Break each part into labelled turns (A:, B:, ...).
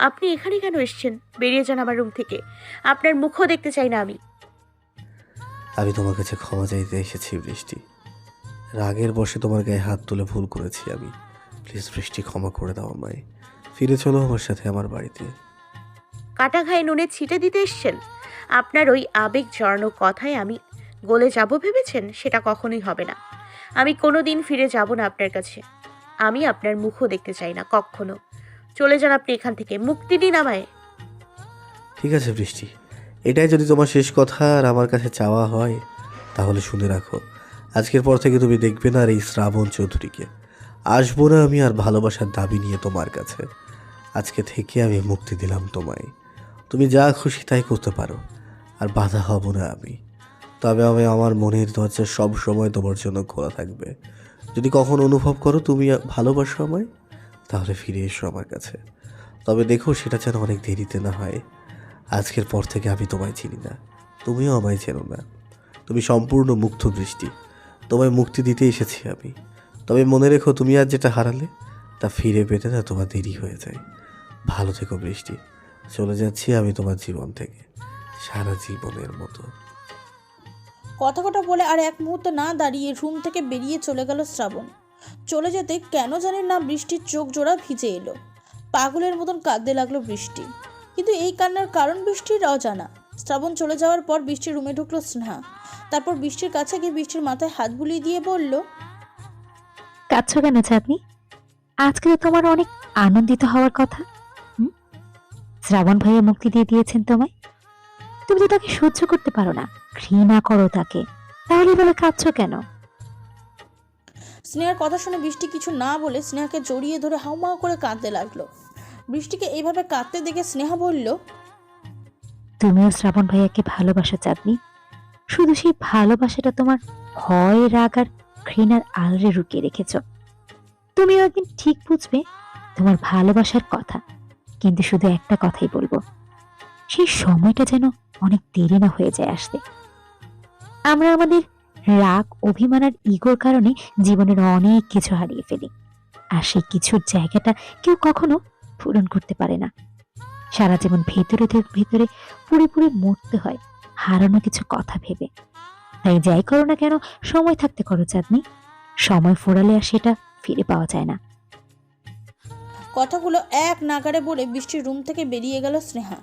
A: আপনি এখানে কেন এসেছেন? বেরিয়ে যান আমার রুম থেকে। আপনার মুখও দেখতে চাই না আমি।
B: আমি তোমার কাছে ক্ষমা চাইতে এসেছি বৃষ্টি। রাগের বশে তোমার গায়ে হাত তুলে ভুল করেছি আমি। প্লিজ বৃষ্টি, ক্ষমা করে দাও আমায়। ফিরে চলো আমার সাথে আমার বাড়িতে।
A: কাটা ঘায়ে নুনে ছিটে দিতে এসেছেন? আপনার ওই আবেগ জড়ানো কথায় আমি গলে যাব ভেবেছেন? সেটা কখনোই হবে না। আমি কোনোদিন ফিরে যাব না আপনার কাছে। আমি আপনার মুখও দেখতে চাই না কখনো। চলে যান আপনি এখান থেকে। মুক্তি দিন আমায়।
B: ঠিক আছে বৃষ্টি, এটাই যদি তোমার শেষ কথা আর আমার কাছে চাওয়া হয়, তাহলে শুনে রাখো, আজকের পর থেকে তুমি দেখবে না আর এই শ্রাবণ চৌধুরীকে। আসবো না আমি আর ভালোবাসার দাবি নিয়ে তোমার কাছে। আজকে থেকে আমি মুক্তি দিলাম তোমায়। তুমি যা খুশি তাই করতে পারো, আর বাধা হব না আমি। তবে আমি আমার মনের দরজা সব সময় তোমার জন্য খোলা থাকবে। যদি কখনো অনুভব করো তুমি ভালোবাসো আমায়, তাহলে ফিরে এসো আমার কাছে। তবে দেখো সেটা যেন অনেক দেরিতে না হয়। আজকের পর থেকে আমি তোমায় চিনি না, তুমিও আমায় চেনো না। তুমি সম্পূর্ণ মুক্ত বৃষ্টি। তোমায় মুক্তি দিতে এসেছি আমি। তবে মনে রেখো, তুমি আজ যেটা হারালে তা ফিরে পেতে না তোমার দেরি হয়ে যায়। ভালো থেকো বৃষ্টি। চলে যাচ্ছি আমি তোমার জীবন থেকে, সারা জীবনের মতো।
C: কথা কটা বলে আর এক মুহূর্ত না দাঁড়িয়ে রুম থেকে বেরিয়ে চলে গেল শ্রাবণ। চলে যেতে কেন জানি না বৃষ্টির চোখ জোড়া ভিজে এলো। পাগলের মতন কাঁদতে লাগলো বৃষ্টি। কিন্তু এই কান্নার কারণ বৃষ্টির অজানা। শ্রাবণ চলে যাওয়ার পর বৃষ্টির রুমে ঢুকলো স্নেহা। তারপর বৃষ্টির কাছে গিয়ে বৃষ্টির মাথায় হাত বুলিয়ে দিয়ে বলল,
D: কাঁদছো কেন চাঁদনি? আজকে তো তোমার অনেক আনন্দিত হওয়ার কথা। হুম? শ্রাবণ ভাইয়া মুক্তি দিয়ে দিয়েছেন তোমায়। তুমি তো তাকে সহ্য করতে পারো না, ঘৃণা করো তাকে। তাহলে বলে কাঁদছো কেন?
C: স্নেহার কথা শুনে বৃষ্টি কিছু না বলে স্নেহাকে জড়িয়ে ধরে হাউমাউ করে কাঁদতে লাগলো। বৃষ্টিকে এইভাবে কাঁদতে দেখে স্নেহা বলল,
D: তুমিও শ্রাবণ ভাইয়াকে ভালোবাসো চাঁদনি। শুধু সেই ভালোবাসাটা তোমার ভয়, রাগ আর ঘৃণার আড়ালে লুকিয়ে রেখেছ। তুমিও একদিন ঠিক বুঝবে তোমার ভালোবাসার কথা। কিন্তু শুধু একটা কথাই বলবো, সেই সময়টা যেন অনেক দেরি না হয়ে যায় আসতে। আমরা আমাদের রাগ, অভিমান আর ইগোর কারণে জীবনের অনেক কিছু হারিয়ে ফেলি। আর সেই কিছুর জায়গাটা কেউ কখনো পূরণ করতে পারে না। সারা জীবন ভেতরে ভেতরে পুরোপুরি মরতে হয় হারানো কিছু কথা ভেবে। তাই যাই করো না কেন, সময় থাকতে করো চাঁদনি। সময় ফুরালে আর সেটা ফিরে পাওয়া যায় না।
C: কথাগুলো এক নাগাড়ে বলে বৃষ্টির রুম থেকে বেরিয়ে গেল স্নেহা।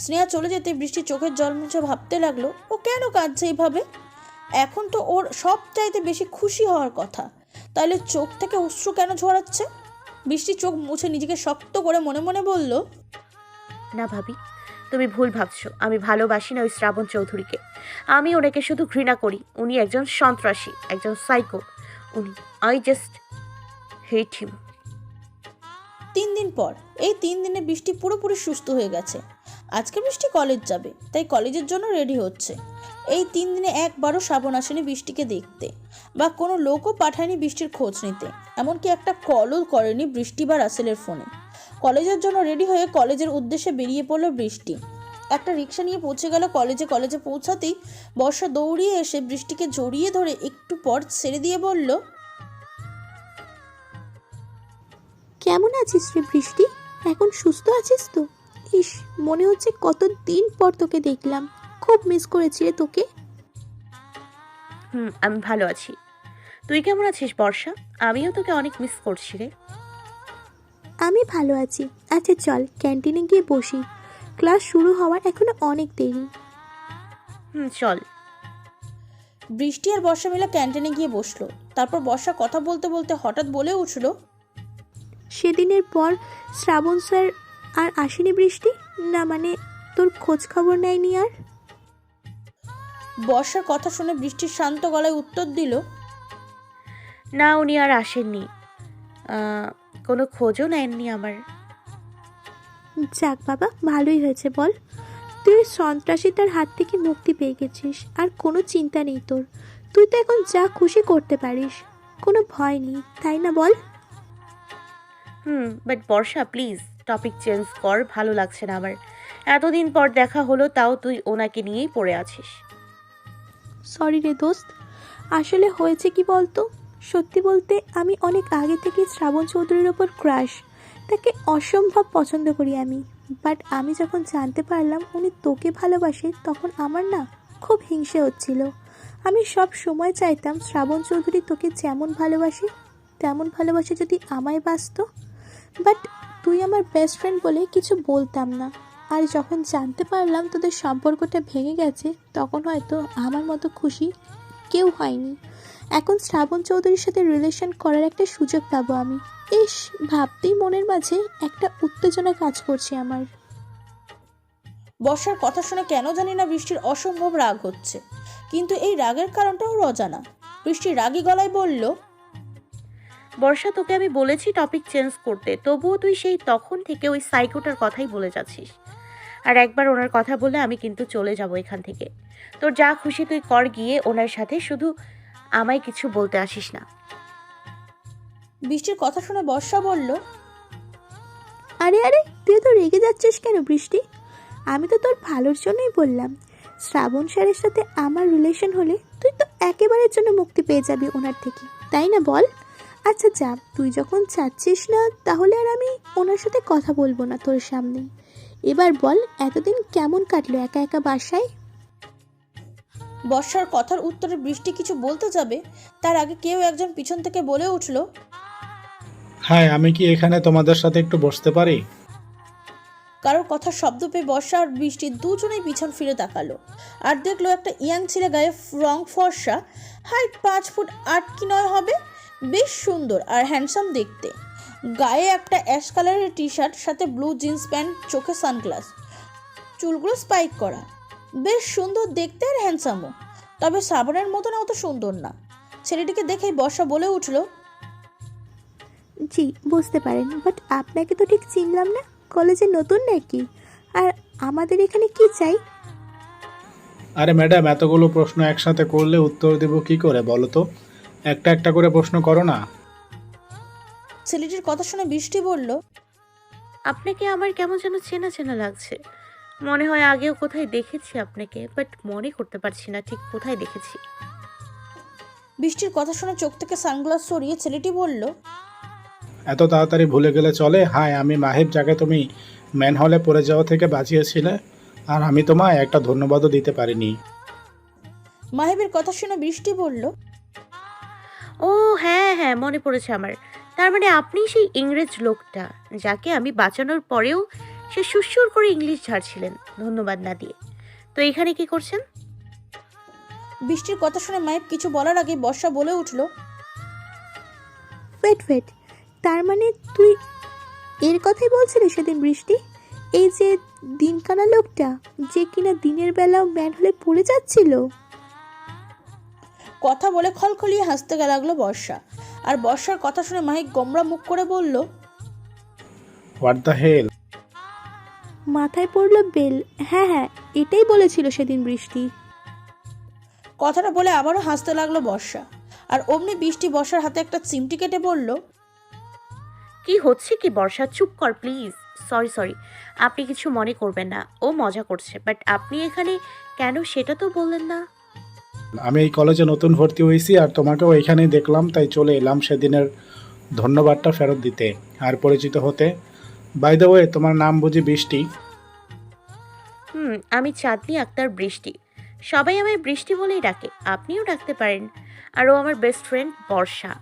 C: স্নেহা চলে যেতে বৃষ্টি চোখের জল মুছে ভাবতে লাগলো, ও কেন কাঁদছে এইভাবে? এখন তো ওর সব চাইতে বেশি খুশি হওয়ার কথা, তাহলে চোখ থেকে অশ্রু কেন ঝরাচ্ছে? বৃষ্টি চোখ মুছে নিজেকে শক্ত করে মনে মনে বলল,
A: না ভাবি, তুমি ভুল ভাবছো। আমি ভালোবাসি না ওই শ্রাবণ চৌধুরীকে। আমি ওনাকে শুধু ঘৃণা করি। উনি একজন সন্ত্রাসী, একজন সাইকো। উনি, আই জাস্ট হেট হিম।
C: 3 দিন পর, এই 3 দিনে বৃষ্টি পুরোপুরি সুস্থ হয়ে গেছে। আজকে বৃষ্টি কলেজ যাবে, তাই কলেজের জন্য রেডি হচ্ছে। এই 3 দিনে একবারও শ্রাবণ আসেনি বৃষ্টিকে দেখতে, বা কোনো লোকও পাঠায়নি বৃষ্টির খোঁজ নিতে। এমনকি একটা কলও করেনি বৃষ্টি বা রাসেলের ফোনে। কলেজের জন্য রেডি হয়ে কলেজের উদ্দেশ্যে বেরিয়ে পড়লো বৃষ্টি। একটা রিক্সা নিয়ে পৌঁছে গেল কলেজে। কলেজে পৌঁছাতেই বর্ষা দৌড়িয়ে এসে বৃষ্টিকে জড়িয়ে ধরে একটু পর ছেড়ে দিয়ে বলল,
E: কেমন আছিস রে বৃষ্টি? এখন সুস্থ আছিস তো? ইস, মনে হচ্ছে কতদিন পর তোকে দেখলাম। খুব মিস করেছি রে তোকে।
A: আমি ভালো আছি। তুই কেমন আছিস বর্ষা? আমিও তোকে অনেক মিস করছি রে।
E: আমি ভালো আছি। আচ্ছা চল ক্যান্টিনে গিয়ে বসি, ক্লাস শুরু হওয়ার এখনো অনেক দেরি।
A: চল।
C: বৃষ্টি আর বর্ষা মিলে ক্যান্টিনে গিয়ে বসলো। তারপর বর্ষা কথা বলতে বলতে হঠাৎ বলে উঠল,
E: সেদিনের পর শ্রাবণ স্যার আর আসেনি বৃষ্টি? না মানে তোর খোঁজ খবর নেয়নি আর?
C: বর্ষার কথা শুনে বৃষ্টির শান্ত গলায় উত্তর দিল,
A: না, উনি আর আসেননি। কোনো খোঁজও নেননি আমার।
E: যাক বাবা, ভালোই হয়েছে। বল, তুই ওই সন্ত্রাসীটার হাত থেকে মুক্তি পেয়ে গেছিস, আর কোনো চিন্তা নেই তোর। তুই তো এখন যা খুশি করতে পারিস, কোনো ভয় নেই, তাই না বল?
A: But Barsha please topic change কর। ভালো লাগছে না আমার। এতদিন পর দেখা হলো, তাও তুই ওনাকে নিয়েই পড়ে আছিস।
E: সরি রে দোস্ত, আসলে হয়েছে কি বলতো, সত্যি বলতে আমি অনেক আগে থেকে শ্রাবণ চৌধুরীর ওপর ক্রাশ। তাকে অসম্ভব পছন্দ করি আমি। বাট আমি যখন জানতে পারলাম উনি তোকে ভালোবাসে, তখন আমার না খুব হিংসে হচ্ছিল। আমি সব সময় চাইতাম শ্রাবণ চৌধুরী তোকে যেমন ভালোবাসে তেমন ভালোবাসে যদি আমায় বাসতো। বাট তুই আমার বেস্ট ফ্রেন্ড বলে কিছু বলতাম না। আর যখন জানতে পারলাম তোদের সম্পর্কটা ভেঙে গেছে, তখন হয়তো আমার মতো খুশি কেউ হয়নি। এখন শ্রাবণ চৌধুরীর সাথে রিলেশন করার একটা সুযোগ পাবো আমি। ইস, ভাবতেই মনের মাঝে একটা উত্তেজনা কাজ করছে আমার।
C: বর্ষার কথা শুনে কেন জানি না বৃষ্টির অসম্ভব রাগ হচ্ছে, কিন্তু এই রাগের কারণটা ওর অজানা। বৃষ্টি রাগী গলায় বলল,
A: বর্ষা, তোকে আমি বলেছি টপিক চেঞ্জ করতে, তবুও তুই সেই তখন থেকে ওই সাইকোটার কথাই বলে যাচ্ছিস। আর একবার ওনার কথা বলে আমি কিন্তু চলে যাব এখান থেকে। তোর যা খুশি তুই কর গিয়ে ওনার সাথে, শুধু আমায় কিছু বলতে আসিস না।
C: বৃষ্টির কথা শুনে বর্ষা বলল,
E: আরে আরে, তুই তো রেগে যাচ্ছিস কেন বৃষ্টি? আমি তো তোর ভালোর জন্যই বললাম। শ্রাবণ স্যারের সাথে আমার রিলেশন হলে তুই তো একেবারের জন্য মুক্তি পেয়ে যাবি ওনার থেকে, তাই না বল? আচ্ছা যা, তুই যখন চাচ্ছিস না তাহলে আর আমি ওনার সাথে কথা বলবো না তোর সামনে। এবার বল, এতদিন কেমন কাটলো একা একা বাসায়?
C: বর্ষার কথার উত্তরে বৃষ্টি কিছু বলতে যাবে, তার আগে কেউ একজন পিছন থেকে বলে উঠল,
F: হ্যাঁ, আমি কি এখানে তোমাদের সাথে একটু বসতে পারি?
C: কারোর কথার শব্দ পেয়ে বর্ষা আর বৃষ্টি দুজনেই পিছন ফিরে তাকালো, আর দেখলো একটা ইয়াং ছেলে, গায়ে রং ফর্সা, হাইট 5 ফুট 8 কি 9 হবে, বেশ সুন্দর আর হ্যান্ডসাম দেখতে। গায়ে একটা অ্যাশ কালারের টি শার্ট, সাথে ব্লু জিন্স প্যান্ট, চোখে সানগ্লাস, চুলগুলো স্পাইক করা। বেশ সুন্দর দেখতে আর হ্যান্ডসামও, তবে শ্রাবণের মতন অত সুন্দর না। ছেলেটিকে দেখেই বর্ষা বলে উঠল,
E: জি, বুঝতে পারেন, বাট আপনাকে তো ঠিক চিনলাম না। কলেজে নতুন নাকি? আর আমাদের এখানে কি চাই?
F: আরে ম্যাডাম, এতগুলো প্রশ্ন একসাথে করলে উত্তর দেব কি করে বলো তো? একটা একটা করে প্রশ্ন করো না।
C: ছেলেটির কথা শুনে বৃষ্টি বলল,
A: আপনাকে আমার কেমন যেন চেনা চেনা লাগছে। মনে হয় আগেও কোথায় দেখেছি আপনাকে, বাট মনে করতে পারছি না ঠিক কোথায় দেখেছি।
C: বৃষ্টির কথা শুনে চোখ থেকে সানগ্লাস সরিয়ে ছেলেটি বলল,
F: এত তাড়াতাড়ি ভুলে গেলে চলে? হাই, আমি মাহিব, যাকে তুমি ম্যান হলে পড়ে যাওয়া থেকে বাঁচিয়েছিলে। আর আমি তোমায় একটা ধন্যবাদও দিতে পারিনি।
C: মাহিবের কথা শুনে বৃষ্টি বলল,
A: ও হ্যাঁ হ্যাঁ, মনে পড়েছে আমার। তার মানে আপনি সেই ইংরেজ লোকটা যাকে আমি বাঁচানোর পরেও সে সুরসুর করে ইংলিশ ঝাড়ছিলেন ধন্যবাদ না দিয়ে। তো এখানে কি করছেন?
C: বৃষ্টির কথা শুনে মাহিব কিছু বলার আগে বর্ষা বলে উঠল,
E: ওয়েট, তার মানে তুই এর কথাই বলছিলি সেদিন বৃষ্টি? এই যে দিনকানা লোকটা, যে কিনা দিনের বেলাও ম্যান হলে পড়ে যাচ্ছিল?
C: কথা বলে খলখলিয়ে হাসতে লাগলো বর্ষা। আর বর্ষার কথা শুনে মাহিব গোমরা মুখ করে বলল,
F: হোয়াট দ্য হেল?
E: মাথায় পড়লো বেল। হ্যাঁ হ্যাঁ, এটাই বলেছিল সেদিন বৃষ্টি।
C: কথাটা বলে আবারও হাসতে লাগলো বর্ষা। আর অমনি বৃষ্টি বর্ষার হাতে একটা চিমটি কেটে বলল,
A: কি হচ্ছে কি বর্ষা, চুপ কর প্লিজ। সরি, আপনি কিছু মনে করবেন না, ও মজা করছে। বাট আপনি এখানে কেন সেটা তো বললেন না।
F: আমি এই কলেজে নতুন ভর্তি হয়েছি আর তোমাকেও এখানেই দেখলাম, তাই চলে এলাম সেদিনের ধন্যবাদটা ফেরত দিতে আর পরিচিত হতে। বাই দ্য ওয়ে, তোমার নাম বুঝি বৃষ্টি?
A: আমি চাঁদনি আক্তার বৃষ্টি। সবাই আমায় বৃষ্টি বলেই ডাকে, আপনিও ডাকতে পারেন। আর ও আমার বেস্ট ফ্রেন্ড বর্ষা।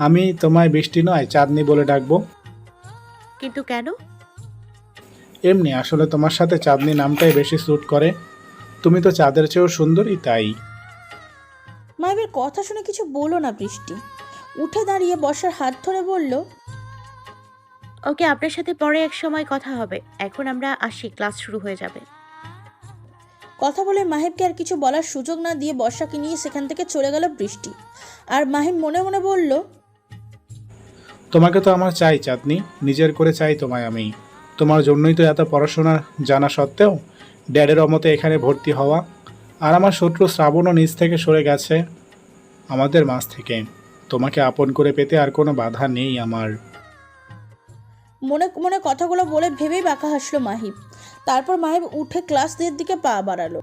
F: আমি তোমায় বৃষ্টি নয়, চাঁদনি বলে ডাকবো।
A: কিন্তু কেন?
F: এমনি, আসলে তোমার সাথে চাঁদনি নামটাই বেশি স্যুট করে। তুমি তো চাঁদের চেয়েও সুন্দরী, তাই।
C: মাহিবের কথা শুনে কিছু বলল না বৃষ্টি। উঠে দাঁড়িয়ে বর্ষার হাত ধরে বলল,
A: ওকে, আপনার সাথে পরে এক সময় কথা হবে। এখন আমরা আসি, ক্লাস শুরু হয়ে যাবে।
C: কথা বলে মাহিবকে আর কিছু বলার সুযোগ না দিয়ে বর্ষাকে নিয়ে সেখান থেকে চলে গেল বৃষ্টি। আর মাহিব মনে মনে বলল,
F: তোমাকে তো আমার চাই চাঁদনি, নিজের করে চাই তোমায় আমি। তোমার জন্যই তো এত পড়াশোনা জানা সত্ত্বেও ড্যাডের অমতে এখানে ভর্তি হওয়া। আর আমার শত্রু শ্রাবণও নিজ থেকে সরে গেছে আমাদের মাঝ থেকে। তোমাকে আপন করে পেতে আর কোনো বাধা নেই আমার।
C: মনে মনে কথাগুলো বলে ভেবেই বাঁকা হাসলো মাহিব। তারপর মাহিব উঠে ক্লাসের দিকে পা বাড়ালো।